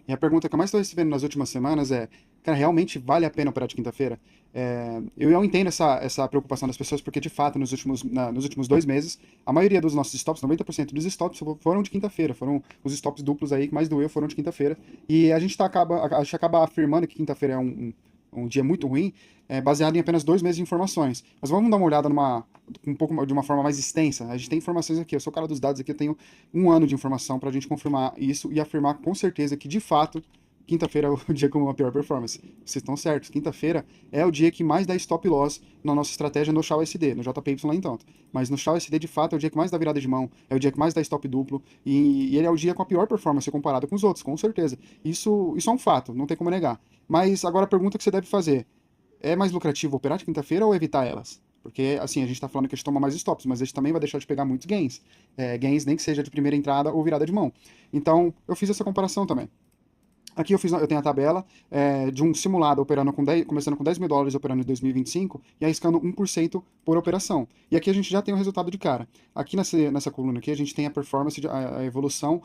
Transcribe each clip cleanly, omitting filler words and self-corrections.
E a pergunta que eu mais estou recebendo nas últimas semanas é, cara, realmente vale a pena operar de quinta-feira? Eu entendo essa preocupação das pessoas, porque de fato, nos últimos 2 meses, a maioria dos nossos stops, 90% dos stops foram de quinta-feira, foram os stops duplos aí que mais doeu foram de quinta-feira. E a gente acaba afirmando que quinta-feira é um dia muito ruim, baseado em apenas 2 meses de informações. Mas vamos dar uma olhada de uma forma mais extensa. A gente tem informações aqui, eu sou o cara dos dados aqui, eu tenho 1 ano de informação para a gente confirmar isso e afirmar com certeza que, de fato, quinta-feira é o dia com a pior performance. Vocês estão certos, quinta-feira é o dia que mais dá stop loss na nossa estratégia no Shao SD, no JPY nem tanto. Mas no Shao SD, de fato, é o dia que mais dá virada de mão, é o dia que mais dá stop duplo, e ele é o dia com a pior performance comparado com os outros, com certeza. Isso é um fato, não tem como negar. Mas agora a pergunta que você deve fazer: é mais lucrativo operar de quinta-feira ou evitar elas? Porque, assim, a gente tá falando que a gente toma mais stops, mas a gente também vai deixar de pegar muitos gains. Gains nem que seja de primeira entrada ou virada de mão. Então, eu fiz essa comparação também. Aqui eu tenho a tabela de um simulado operando começando com US$ 10.000 operando em 2025 e arriscando 1% por operação. E aqui a gente já tem o resultado de cara. Aqui nessa coluna aqui a gente tem a performance, a evolução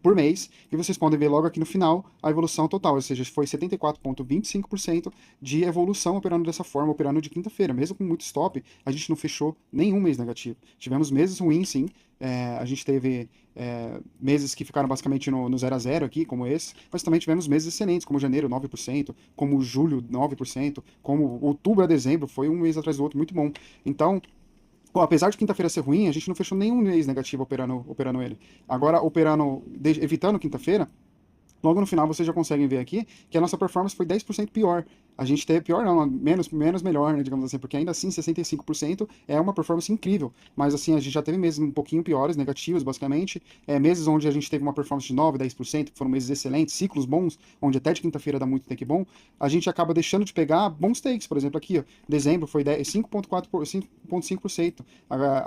por mês, e vocês podem ver logo aqui no final a evolução total, ou seja, foi 74,25% de evolução operando dessa forma, operando de quinta-feira. Mesmo com muito stop, a gente não fechou nenhum mês negativo. Tivemos meses ruins, sim. A gente teve meses que ficaram basicamente no 0 a 0 aqui, como esse, mas também tivemos meses excelentes, como janeiro, 9%, como julho, 9%, como outubro a dezembro, foi um mês atrás do outro, muito bom. Então, apesar de quinta-feira ser ruim, a gente não fechou nenhum mês negativo operando ele. Agora, evitando quinta-feira, logo no final vocês já conseguem ver aqui que a nossa performance foi 10% pior. A gente teve pior, não, menos melhor, né, digamos assim, porque ainda assim 65% é uma performance incrível. Mas assim, a gente já teve meses um pouquinho piores, negativos, basicamente. Meses onde a gente teve uma performance de 9, 10%, que foram meses excelentes, ciclos bons, onde até de quinta-feira dá muito take bom. A gente acaba deixando de pegar bons takes, por exemplo, aqui, ó, dezembro foi 5,5%.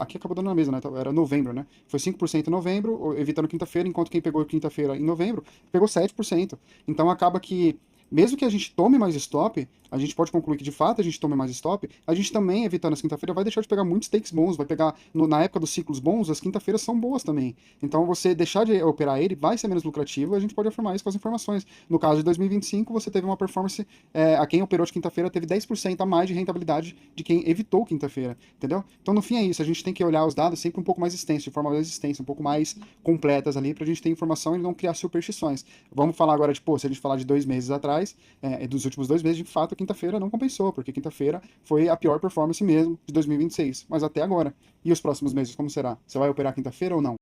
Aqui acabou dando na mesa, né? Era novembro, né? Foi 5% em novembro, evitando quinta-feira, enquanto quem pegou quinta-feira em novembro pegou 7%. Então acaba que, mesmo que a gente tome mais stop, a gente pode concluir que de fato a gente tome mais stop, a gente também, evitando as quinta-feira, vai deixar de pegar muitos takes bons, vai pegar, na época dos ciclos bons, as quinta-feiras são boas também. Então você deixar de operar ele vai ser menos lucrativo, a gente pode afirmar isso com as informações. No caso de 2025, você teve uma performance, a quem operou de quinta-feira teve 10% a mais de rentabilidade de quem evitou quinta-feira, entendeu? Então no fim é isso, a gente tem que olhar os dados sempre um pouco mais extensos, de forma mais extensa, um pouco mais completas ali, pra gente ter informação e não criar superstições. Vamos falar agora de, pô, se a gente falar de 2 meses atrás, dos últimos 2 meses, de fato, quinta-feira não compensou, porque quinta-feira foi a pior performance mesmo de 2026, mas até agora. E os próximos meses, como será? Você vai operar quinta-feira ou não?